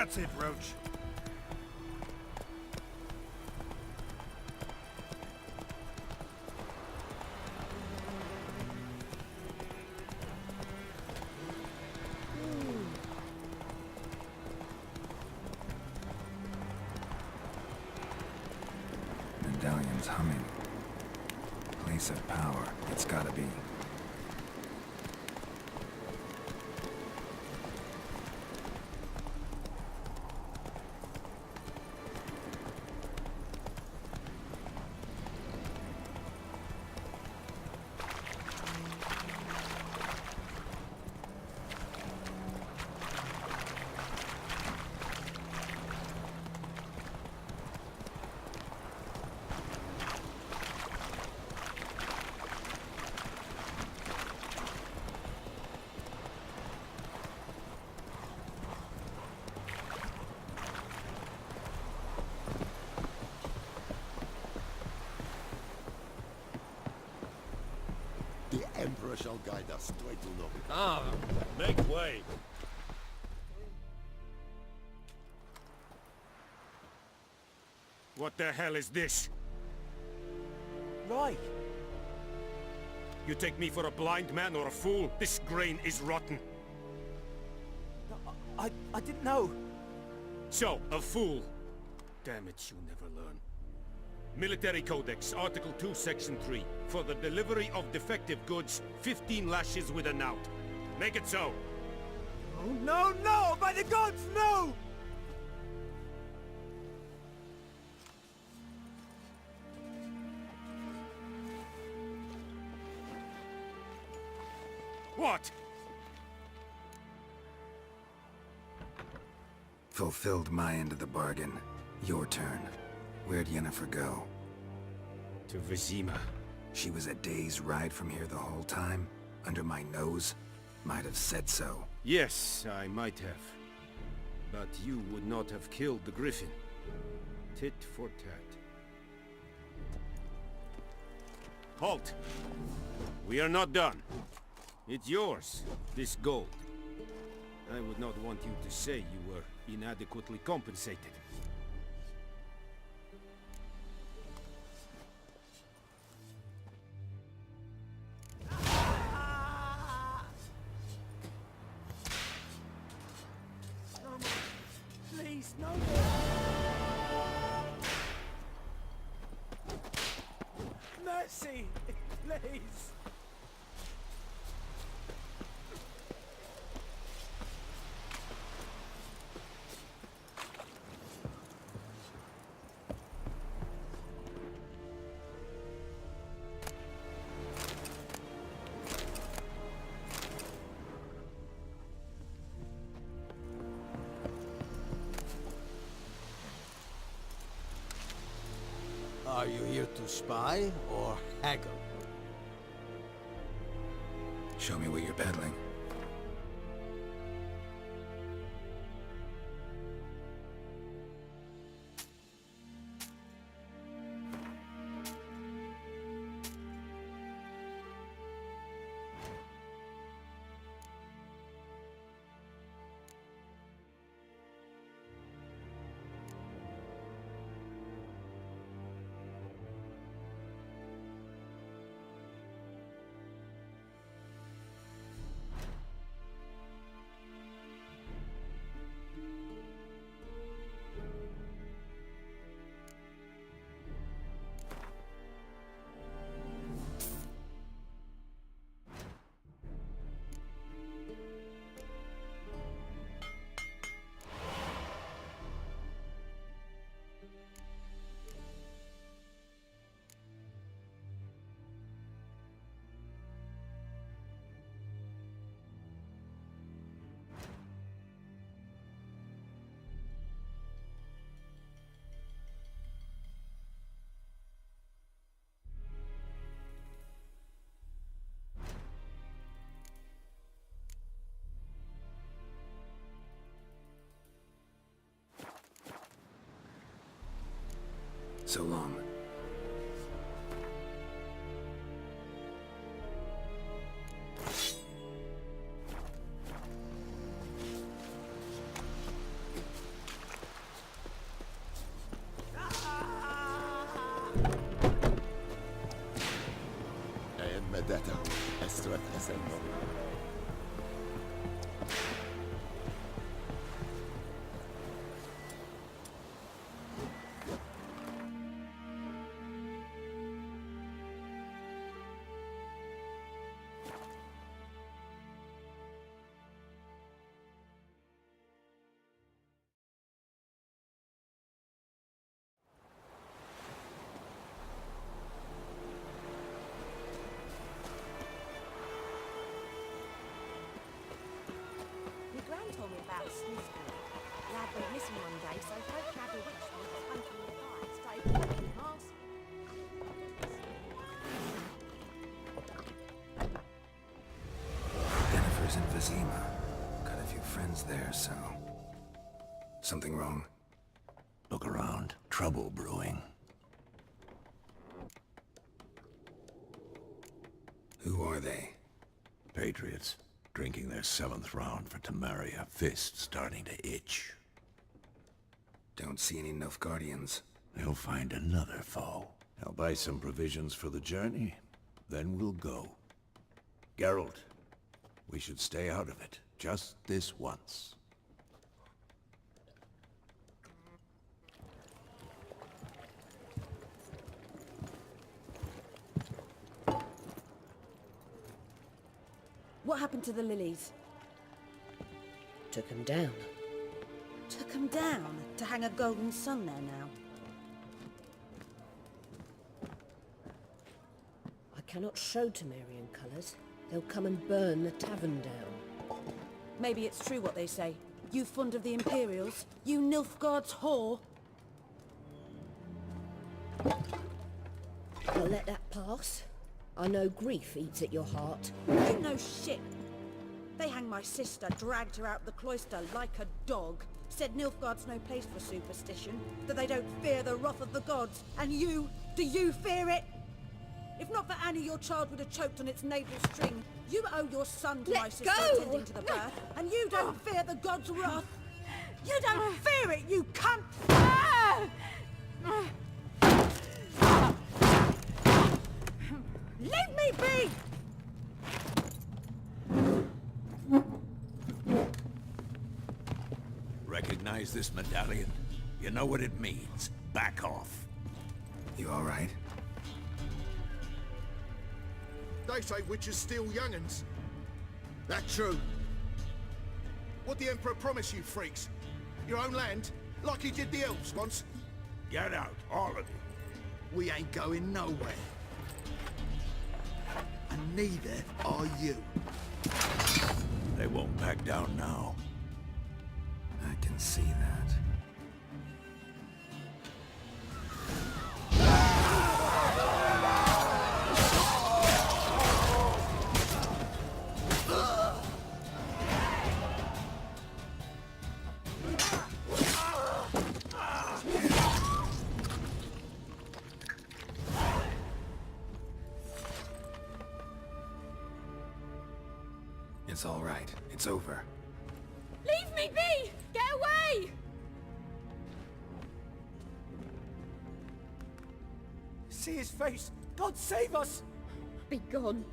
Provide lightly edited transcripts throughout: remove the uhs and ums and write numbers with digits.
That's it, Roach. Medallion's humming. Place of power. It's gotta be. The Emperor shall guide us straight to Nobel. Ah, make way. What the hell is this? Right. You take me for a blind man or a fool? This grain is rotten. I didn't know. So, a fool. Damn it, you never learn. Military Codex, Article 2, Section 3. For the delivery of defective goods, 15 lashes with a knout. Make it so. Oh, no, no! By the gods, no! What? Fulfilled my end of the bargain. Your turn. Where'd Yennefer go? To Vizima. She was a day's ride from here the whole time? Under my nose? Might have said so. Yes, I might have. But you would not have killed the Griffin. Tit for tat. Halt! We are not done. It's yours, this gold. I would not want you to say you were inadequately compensated. Please, no. Mercy, please. Are you here to spy or haggle? Show me what you're peddling. So long. I've been missing one day, so don't grab a witch from the hunting your fire straight fucking arse. Emhyr's in Vizima. Got a few friends there, so... Something wrong? Look around. Trouble brewing. Who are they? Patriots. Drinking their 7th round for Temeria. Fists starting to itch. Don't see any Nilfgaardians. They'll find another foe. I'll buy some provisions for the journey. Then we'll go. Geralt, we should stay out of it. Just this once. What happened to the lilies? Took him down. Took them down to hang a golden sun there now. I cannot show Temerian colours. They'll come and burn the tavern down. Maybe it's true what they say. You fond of the Imperials? You Nilfgaard's whore? I'll let that pass. I know grief eats at your heart. You know shit. They hanged my sister, dragged her out the cloister like a dog. Said Nilfgaard's no place for superstition, that they don't fear the wrath of the gods. And you, do you fear it? If not for Annie, your child would have choked on its navel string. You owe your son to my sister attending to the birth, and you don't fear the gods' wrath. You don't fear it, you cunt! Leave me be! Recognize this medallion? You know what it means. Back off. You all right? They say witches steal young'uns. That true? What the Emperor promised you freaks? Your own land? Like he did the elves once? Get out, all of you. We ain't going nowhere. And neither are you. They won't back down now. I can see that. It's all right. It's over. Leave me be! Get away! See his face! God save us! Be gone,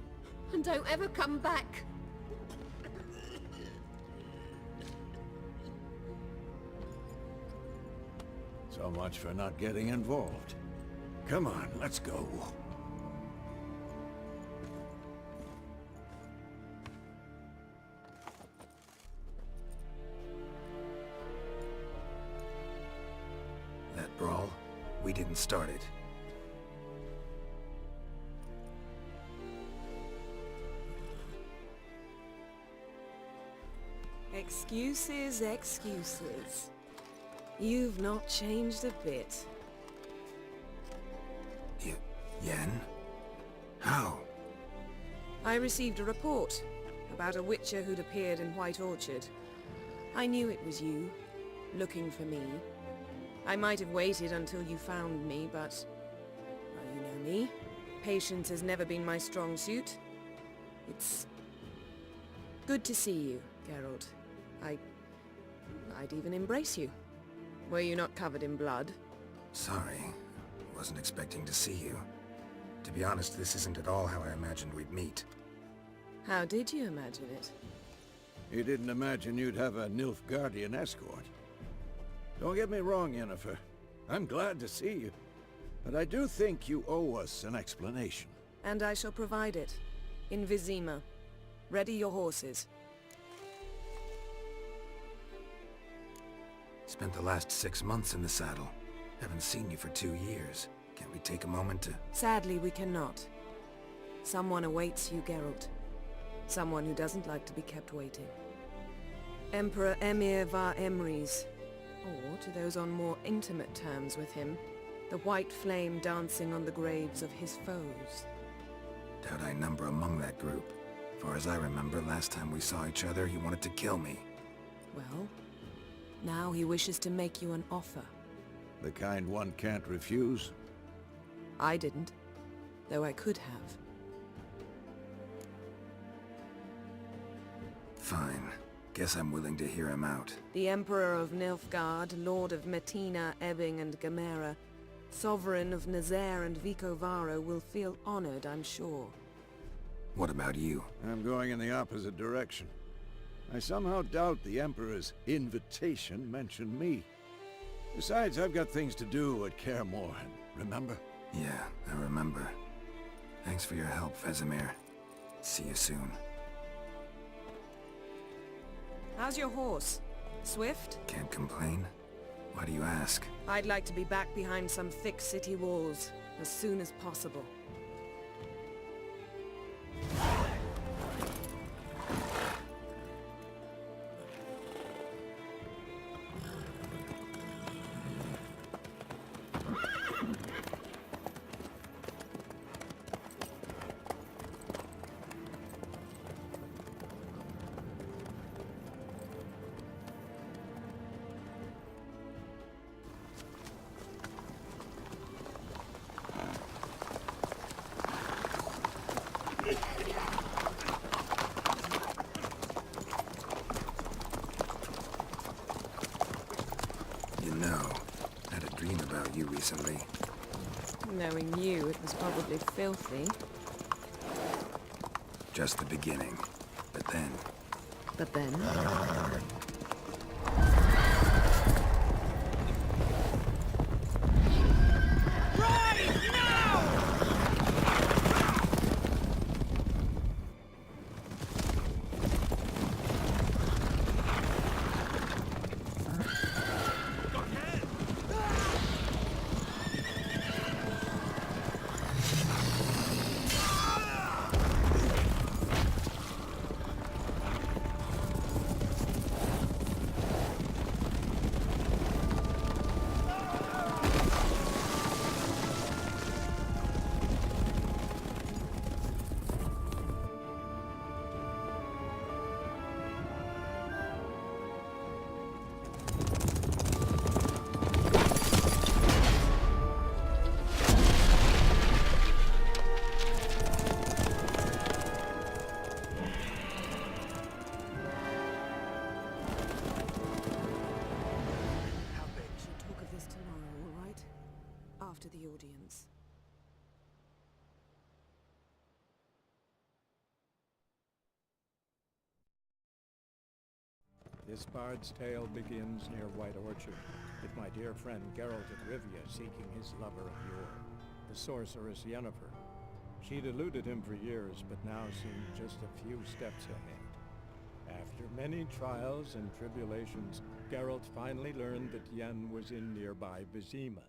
and don't ever come back. So much for not getting involved. Come on, let's go. That brawl, we didn't start it. Excuses, excuses. You've not changed a bit. Yen? How? I received a report about a witcher who'd appeared in White Orchard. I knew it was you, looking for me. I might have waited until you found me, but... well, you know me. Patience has never been my strong suit. It's... good to see you, Geralt. I'd even embrace you. Were you not covered in blood? Sorry. Wasn't expecting to see you. To be honest, this isn't at all how I imagined we'd meet. How did you imagine it? You didn't imagine you'd have a Nilfgaardian escort. Don't get me wrong, Yennefer. I'm glad to see you. But I do think you owe us an explanation. And I shall provide it. In Vizima. Ready your horses. Spent the last 6 months in the saddle. Haven't seen you for 2 years. Can't we take a moment to... Sadly, we cannot. Someone awaits you, Geralt. Someone who doesn't like to be kept waiting. Emperor Emhyr var Emreis. or to those on more intimate terms with him, the white flame dancing on the graves of his foes. Doubt I number among that group. Far as I remember, last time we saw each other, he wanted to kill me. Well, now he wishes to make you an offer. The kind one can't refuse? I didn't, though I could have. Fine. Guess I'm willing to hear him out. The Emperor of Nilfgaard, Lord of Metina, Ebbing and Gamera, Sovereign of Nazaire and Vicovaro will feel honored, I'm sure. What about you? I'm going in the opposite direction. I somehow doubt the Emperor's invitation mentioned me. Besides, I've got things to do at Kaer Morhen, remember? Yeah, I remember. Thanks for your help, Vesemir. See you soon. How's your horse? Swift? Can't complain. Why do you ask? I'd like to be back behind some thick city walls as soon as possible. You know, I had a dream about you recently. Knowing you, it was probably filthy. Just the beginning. But then... But then... After the audience. This bard's tale begins near White Orchard, with my dear friend Geralt of Rivia seeking his lover of yore, the sorceress Yennefer. She'd eluded him for years, but now seemed just a few steps ahead. After many trials and tribulations, Geralt finally learned that Yen was in nearby Vizima.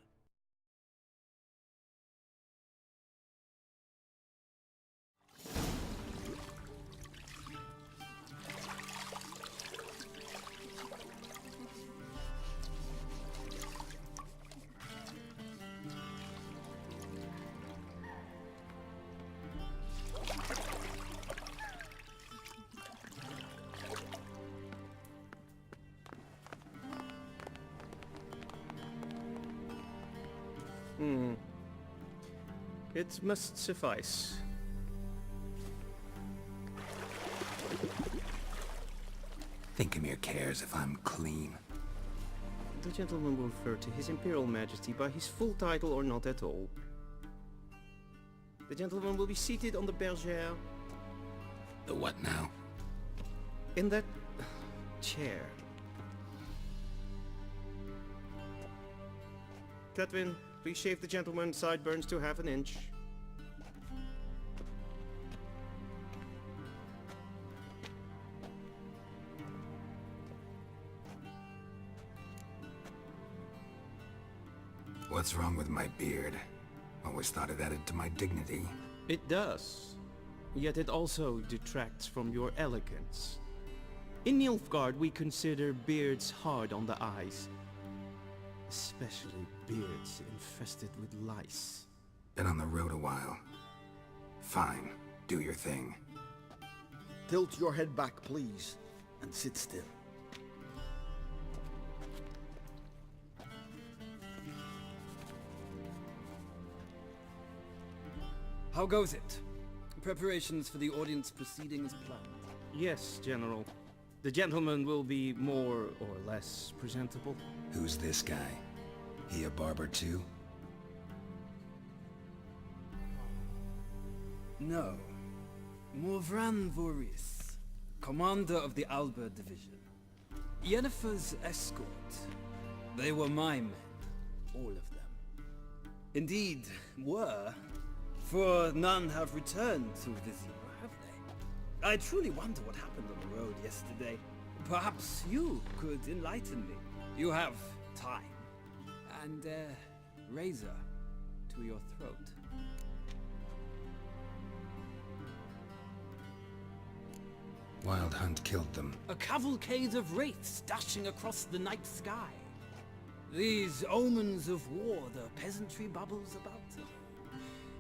It must suffice. Think Emhyr cares if I'm clean? The gentleman will refer to His Imperial Majesty by his full title or not at all. The gentleman will be seated on the bergère. The what now? In that chair. Catwin, please shave the gentleman's sideburns to half an inch. What's wrong with my beard? Always thought it added to my dignity. It does. Yet it also detracts from your elegance. In Nilfgaard we consider beards hard on the eyes. Especially beards infested with lice. Been on the road a while. Fine, do your thing. Tilt your head back, please, and sit still. How goes it? Preparations for the audience proceeding as planned. Yes, General. The gentleman will be more or less presentable. Who's this guy? He a barber too? No. Morvran Voris, commander of the Alba Division. Yennefer's escort. They were my men, all of them. Indeed, were, for none have returned to Vizima, have they? I truly wonder what happened on the road yesterday. Perhaps you could enlighten me. You have time. And razor to your throat. Wild Hunt killed them. A cavalcade of wraiths dashing across the night sky. These omens of war the peasantry bubbles about.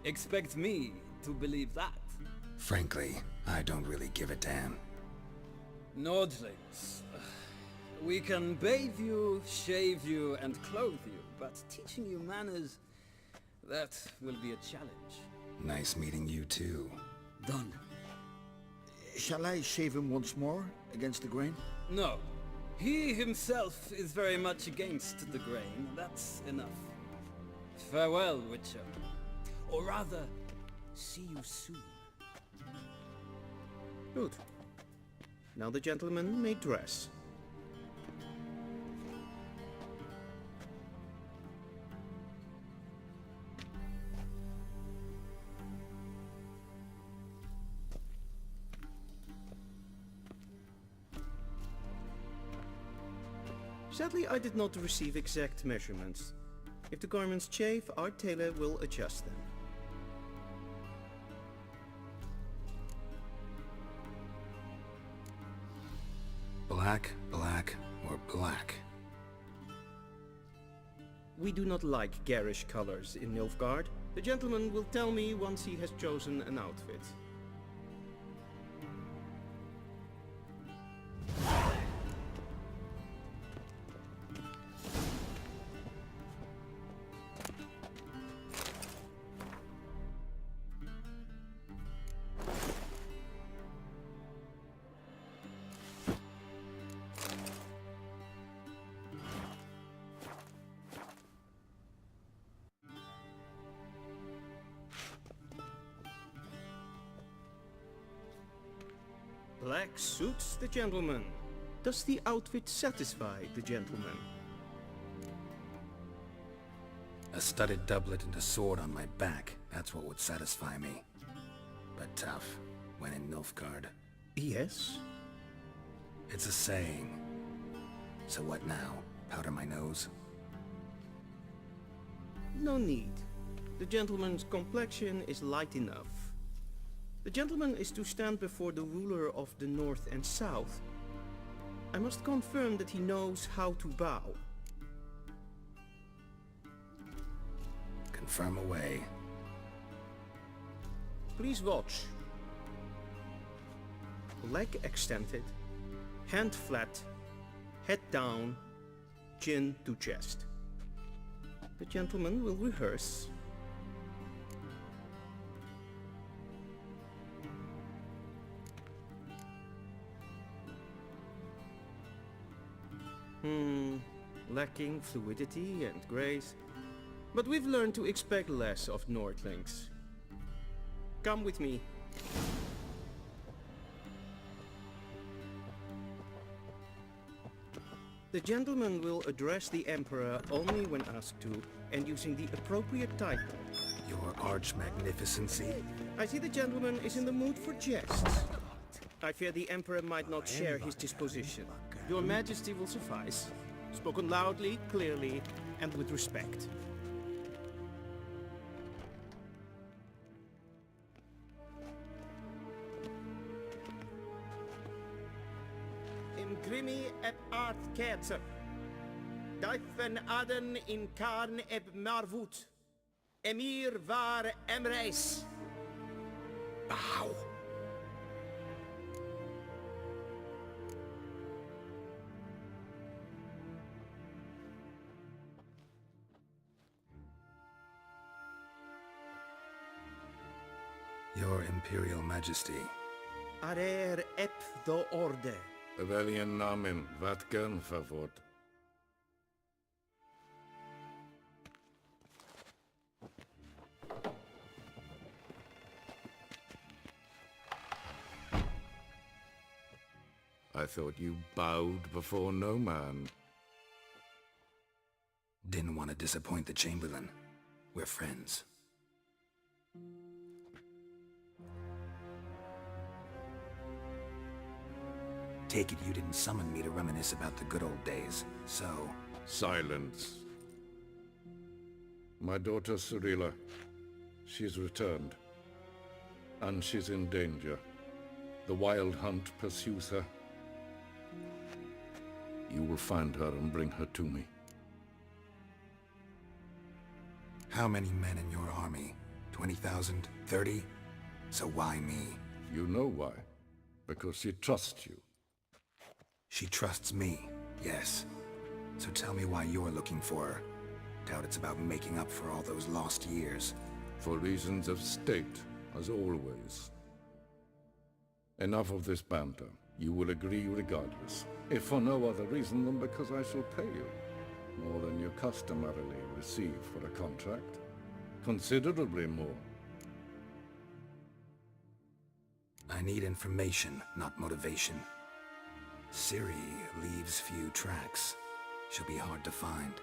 Expect me to believe that. Frankly, I don't really give a damn. Nordlings. We can bathe you, shave you, and clothe you, but teaching you manners, that will be a challenge. Nice meeting you too. Done. Shall I shave him once more, against the grain? No. He himself is very much against the grain. That's enough. Farewell, Witcher. Or rather, see you soon. Good. Now the gentleman may dress. Sadly, I did not receive exact measurements. If the garments chafe, our tailor will adjust them. Black, black, or black? We do not like garish colors in Nilfgaard. The gentleman will tell me once he has chosen an outfit. Black suits the gentleman. Does the outfit satisfy the gentleman? A studded doublet and a sword on my back, that's what would satisfy me. But tough, when in Nilfgaard. Yes? It's a saying. So what now? Powder my nose? No need. The gentleman's complexion is light enough. The gentleman is to stand before the ruler of the North and South. I must confirm that he knows how to bow. Confirm away. Please watch. Leg extended, hand flat, head down, chin to chest. The gentleman will rehearse. Lacking fluidity and grace. But we've learned to expect less of Nordlings. Come with me. The gentleman will address the Emperor only when asked to, and using the appropriate title. Your Arch-Magnificency? I see the gentleman is in the mood for jests. I fear the Emperor might not share his disposition. Your Majesty will suffice. Spoken loudly, clearly, and with respect. Imprimi et art kerzer. Steifen Aden in Karn eb Marvut. Emhyr var Emreis. Bow. Your Imperial Majesty. Arer ep do orde. Welchen Namen? Wat gern favor? I thought you bowed before no man. Didn't want to disappoint the Chamberlain. We're friends. Take it you didn't summon me to reminisce about the good old days, so... Silence. My daughter Cyrilla, she's returned. And she's in danger. The Wild Hunt pursues her. You will find her and bring her to me. How many men in your army? 20,000? 30? So why me? You know why. Because she trusts you. She trusts me, yes. So tell me why you're looking for her. Doubt it's about making up for all those lost years. For reasons of state, as always. Enough of this banter. You will agree regardless. If for no other reason than because I shall pay you. More than you customarily receive for a contract. Considerably more. I need information, not motivation. Ciri leaves few tracks. She'll be hard to find.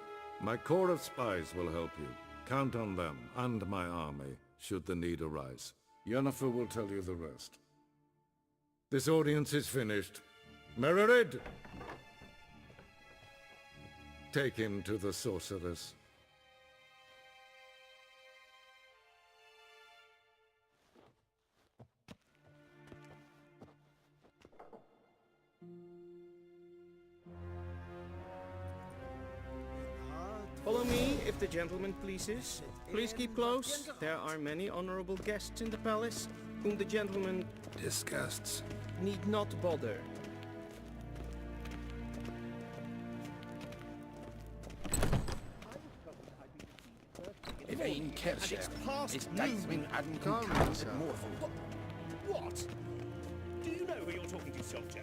My corps of spies will help you. Count on them, and my army, should the need arise. Yennefer will tell you the rest. This audience is finished. Mererid! Take him to the sorceress. Follow me, if the gentleman pleases. Please keep close. There are many honorable guests in the palace, whom the gentleman... disgusts. ...need not bother. If ain't Kershire, It's past it's noon. Daithmin hadn't Come, come sir. more. What? Do you know who you're talking to, soldier?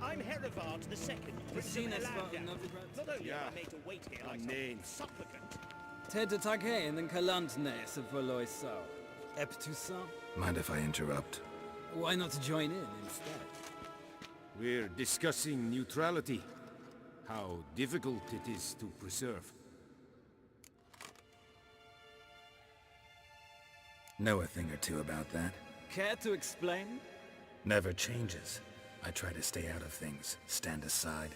I'm Herivard the Second, Prince of Elandar. Not only am I made to wait here like some supplicant. Ted taghen and kalantne se verloisau. Eptusa? Mind if I interrupt? Why not join in instead? We're discussing neutrality. How difficult it is to preserve. Know a thing or two about that. Care to explain? Never changes. I try to stay out of things, stand aside.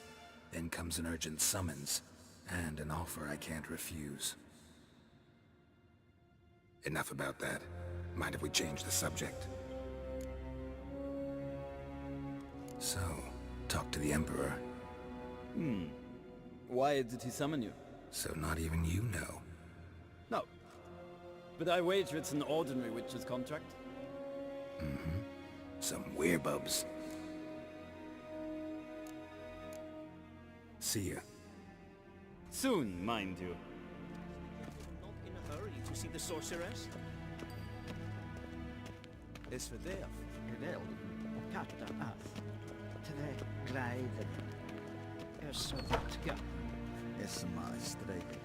Then comes an urgent summons, and an offer I can't refuse. Enough about that. Mind if we change the subject? So, talk to the Emperor. Why did he summon you? So not even you know. No. But I wager it's an ordinary witch's contract. Mm-hmm. Some werebubs. See ya. Soon, mind you. Not in a hurry to see the sorceress? Is verderf geweld katta af. Tre glijden. Så vatka. Is my streek.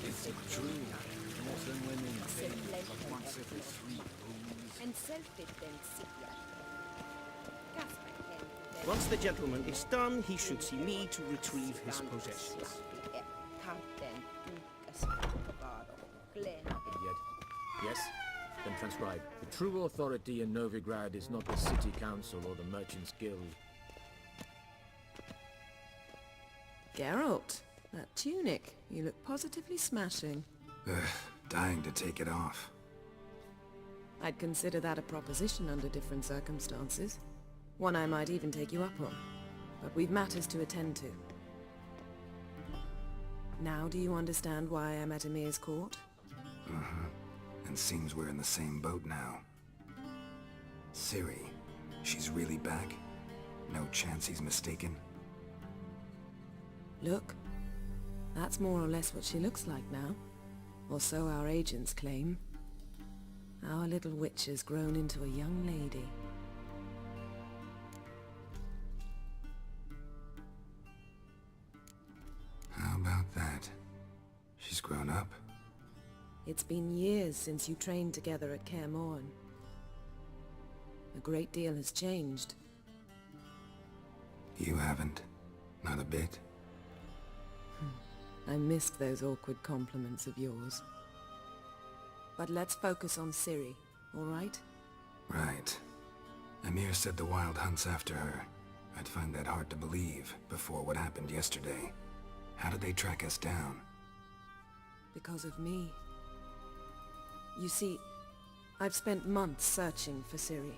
It's true. Modern women think of once every 3 moons. And self-evident Once the gentleman is done, he should see me to retrieve his possessions. Yes? Then transcribe. The true authority in Novigrad is not the city council or the merchants' guild. Geralt, that tunic. You look positively smashing. dying to take it off. I'd consider that a proposition under different circumstances. One I might even take you up on. But we've matters to attend to. Now do you understand why I'm at Emhyr's court? Uh-huh. And seems we're in the same boat now. Ciri, she's really back? No chance he's mistaken? Look, that's more or less what she looks like now. Or so our agents claim. Our little witch has grown into a young lady. How about that? She's grown up. It's been years since you trained together at Kaer Morhen. A great deal has changed. You haven't? Not a bit? I missed those awkward compliments of yours. But let's focus on Ciri, all right? Right. Emhyr said the Wild Hunt's after her. I'd find that hard to believe before what happened yesterday. How did they track us down? Because of me. You see, I've spent months searching for Ciri,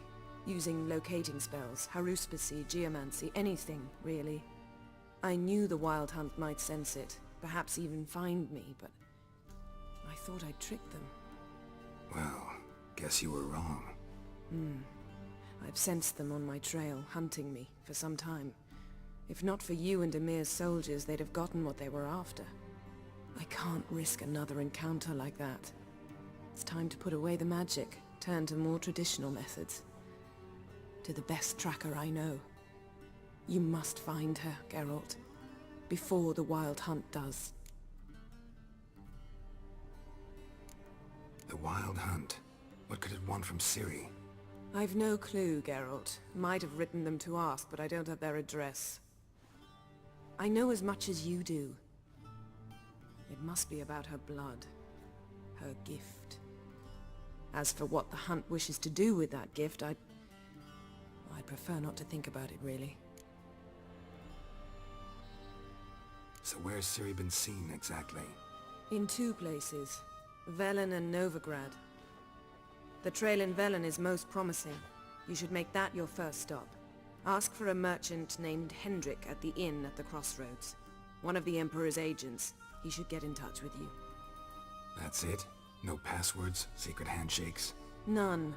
using locating spells, haruspicy, geomancy, anything, really. I knew the Wild Hunt might sense it, perhaps even find me, but I thought I'd trick them. Well, guess you were wrong. I've sensed them on my trail, hunting me, for some time. If not for you and Emhyr's soldiers, they'd have gotten what they were after. I can't risk another encounter like that. It's time to put away the magic, turn to more traditional methods. To the best tracker I know. You must find her, Geralt. Before the Wild Hunt does. The Wild Hunt? What could it want from Ciri? I've no clue, Geralt. Might have written them to ask, but I don't have their address. I know as much as you do. It must be about her blood. Her gift. As for what the Hunt wishes to do with that gift, I'd prefer not to think about it, really. So where's Ciri been seen, exactly? In two places. Velen and Novigrad. The trail in Velen is most promising. You should make that your first stop. Ask for a merchant named Hendrik at the inn at the crossroads. One of the Emperor's agents. He should get in touch with you. That's it? No passwords? Secret handshakes? None.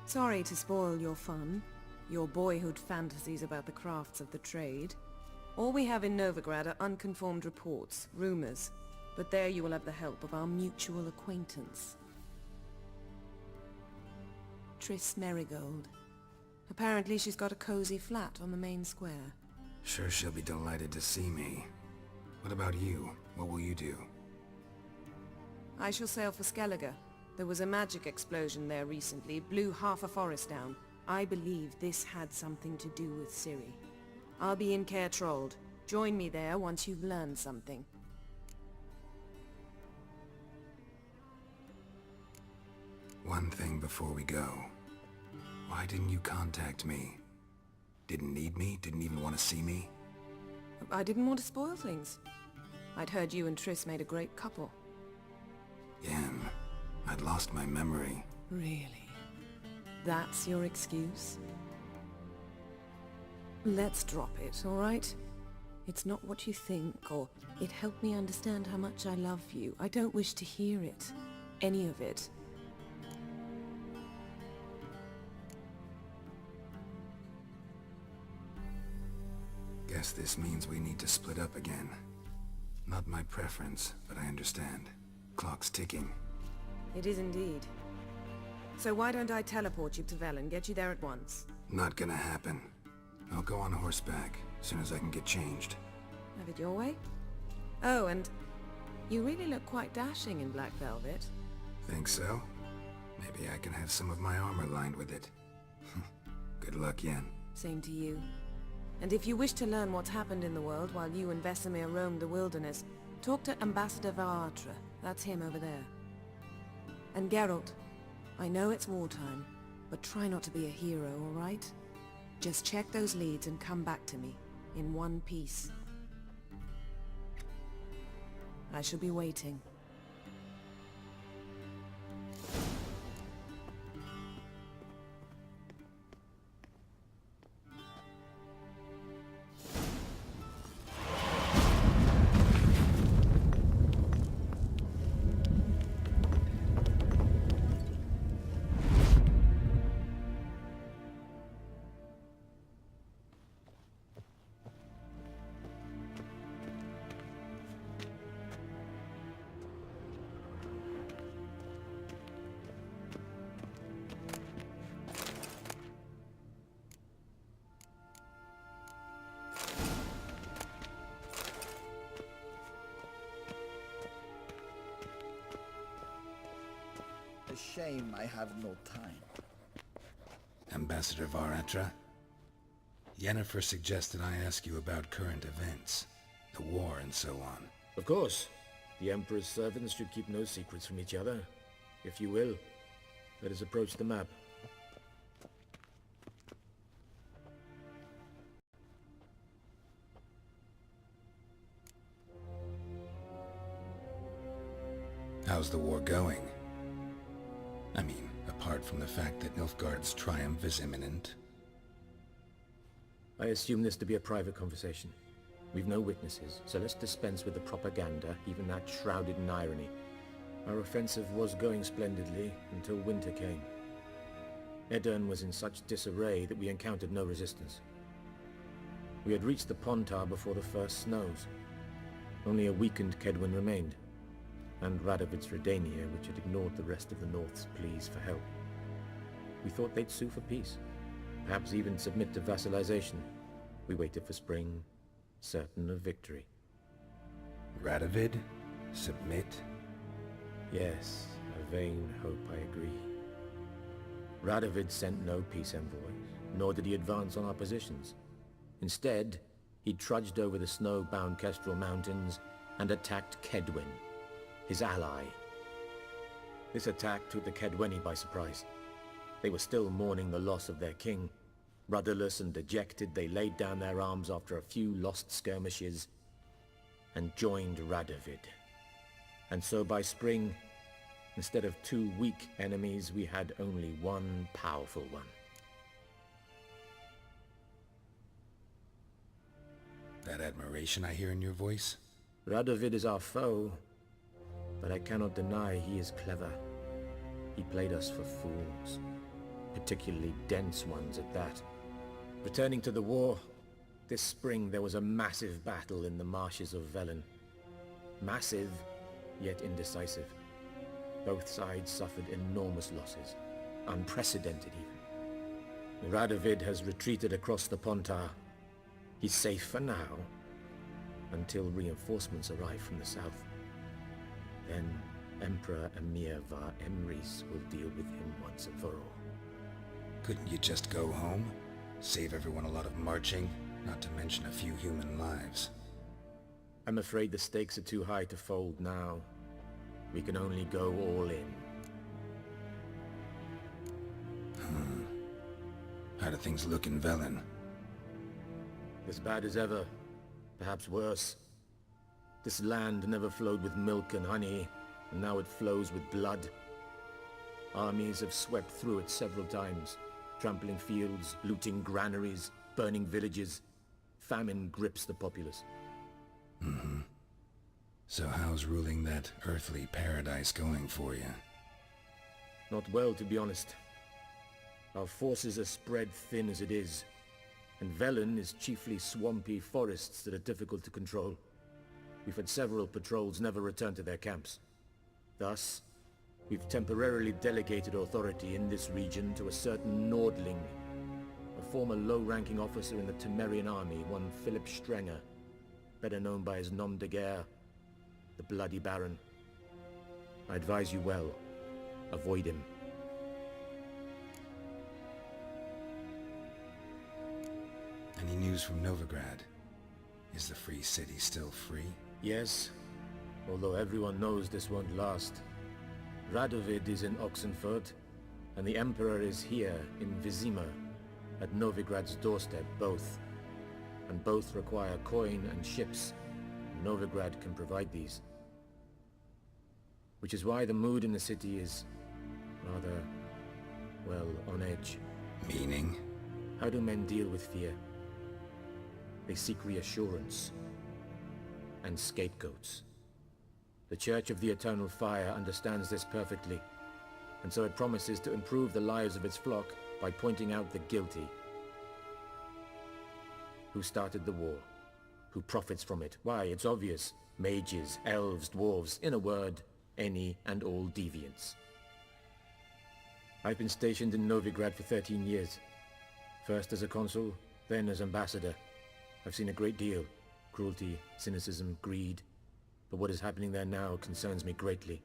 Sorry to spoil your fun. Your boyhood fantasies about the crafts of the trade. All we have in Novigrad are unconformed reports, rumors. But there you will have the help of our mutual acquaintance. Triss Merigold. Apparently she's got a cozy flat on the main square. Sure she'll be delighted to see me. What about you? What will you do? I shall sail for Skellige. There was a magic explosion there recently, blew half a forest down. I believe this had something to do with Ciri. I'll be in Caer Trold. Join me there once you've learned something. One thing before we go. Why didn't you contact me? Didn't need me? Didn't even want to see me? I didn't want to spoil things. I'd heard you and Triss made a great couple. Yen, I'd lost my memory. Really? That's your excuse? Let's drop it, all right? It's not what you think, or it helped me understand how much I love you. I don't wish to hear it. Any of it. Guess this means we need to split up again. Not my preference, but I understand. Clock's ticking. It is indeed. So why don't I teleport you to Velen, get you there at once? Not gonna happen. I'll go on horseback, as soon as I can get changed. Have it your way? Oh, and you really look quite dashing in black velvet. Think so? Maybe I can have some of my armor lined with it. Good luck, Yen. Same to you. And if you wish to learn what's happened in the world while you and Vesemir roamed the wilderness, talk to Ambassador Varatra. That's him over there. And Geralt, I know it's wartime, but try not to be a hero, all right? Just check those leads and come back to me, in one piece. I shall be waiting. shame I have no time. Ambassador Varatra? Yennefer suggested I ask you about current events, the war and so on. Of course. The Emperor's servants should keep no secrets from each other. If you will, let us approach the map. How's the war going? I mean, apart from the fact that Nilfgaard's triumph is imminent. I assume this to be a private conversation. We've no witnesses, so let's dispense with the propaganda, even that shrouded in irony. Our offensive was going splendidly until winter came. Edirn was in such disarray that we encountered no resistance. We had reached the Pontar before the first snows. Only a weakened Kedwin remained, and Radovid's Redania, which had ignored the rest of the North's pleas for help. We thought they'd sue for peace, perhaps even submit to vassalization. We waited for spring, certain of victory. Radovid? Submit? Yes, a vain hope, I agree. Radovid sent no peace envoys, nor did he advance on our positions. Instead, he trudged over the snow-bound Kestrel Mountains and attacked Kedwen, his ally. This attack took the Kedweni by surprise. They were still mourning the loss of their king. Rudderless and dejected, they laid down their arms after a few lost skirmishes and joined Radovid. And so by spring, instead of 2 weak enemies, we had only one powerful one. That admiration I hear in your voice? Radovid is our foe, but I cannot deny he is clever. He played us for fools, particularly dense ones at that. Returning to the war, this spring there was a massive battle in the marshes of Velen. Massive, yet indecisive. Both sides suffered enormous losses, unprecedented even. Radovid has retreated across the Pontar. He's safe for now, until reinforcements arrive from the south. Then Emperor Emhyr var Emreis will deal with him once and for all. Couldn't you just go home? Save everyone a lot of marching, not to mention a few human lives. I'm afraid the stakes are too high to fold now. We can only go all in. How do things look in Velen? As bad as ever, perhaps worse. This land never flowed with milk and honey, and now it flows with blood. Armies have swept through it several times, trampling fields, looting granaries, burning villages. Famine grips the populace. So how's ruling that earthly paradise going for you? Not well, to be honest. Our forces are spread thin as it is, and Velen is chiefly swampy forests that are difficult to control. We've had several patrols never return to their camps. Thus, we've temporarily delegated authority in this region to a certain Nordling, a former low-ranking officer in the Temerian army, one Philip Strenger, better known by his nom de guerre, the Bloody Baron. I advise you well. Avoid him. Any news from Novigrad? Is the free city still free? Yes, although everyone knows this won't last. Radovid is in Oxenfurt, and the Emperor is here in Vizima, at Novigrad's doorstep, both. And both require coin and ships. Novigrad can provide these. Which is why the mood in the city is rather, well, on edge. Meaning? How do men deal with fear? They seek reassurance and scapegoats. The Church of the Eternal Fire understands this perfectly, and so it promises to improve the lives of its flock by pointing out the guilty. Who started the war? Who profits from it? Why, it's obvious. Mages, elves, dwarves, in a word, any and all deviants. I've been stationed in Novigrad for 13 years. First as a consul, then as ambassador. I've seen a great deal. Cruelty, cynicism, greed. But what is happening there now concerns me greatly.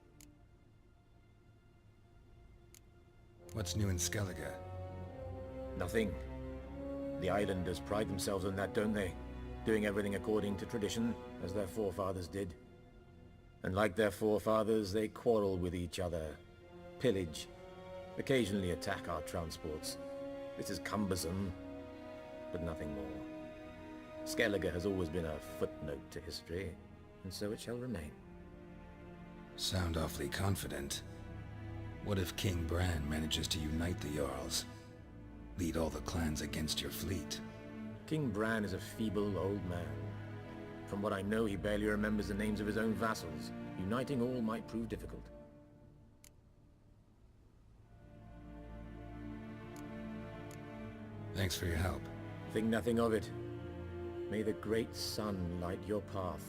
What's new in Skellige? Nothing. The islanders pride themselves on that, don't they? Doing everything according to tradition, as their forefathers did. And like their forefathers, they quarrel with each other, pillage, occasionally attack our transports. This is cumbersome, but nothing more. Skellige has always been a footnote to history, and so it shall remain. Sound awfully confident. What if King Bran manages to unite the Jarls? Lead all the clans against your fleet? King Bran is a feeble old man. From what I know, he barely remembers the names of his own vassals. Uniting all might prove difficult. Thanks for your help. Think nothing of it. May the great sun light your path.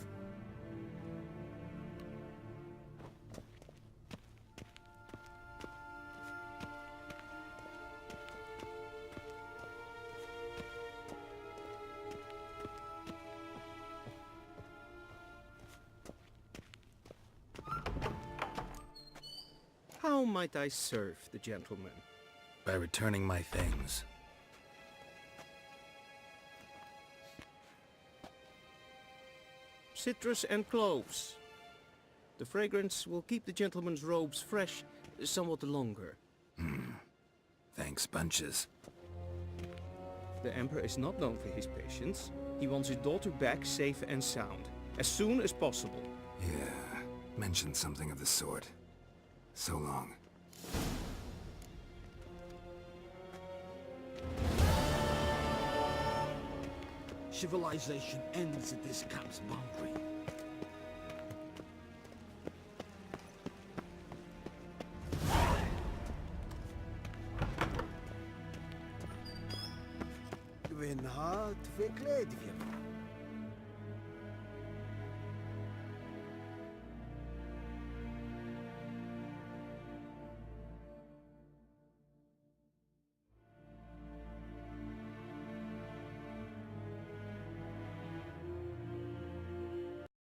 How might I serve the gentleman? By returning my things. Citrus and cloves. The fragrance will keep the gentleman's robes fresh somewhat longer. Thanks, bunches. The Emperor is not known for his patience. He wants his daughter back safe and sound, as soon as possible. Yeah, mentioned something of the sort. So long. Civilization ends at this camp's boundary. Wenn hart verkleidet wird.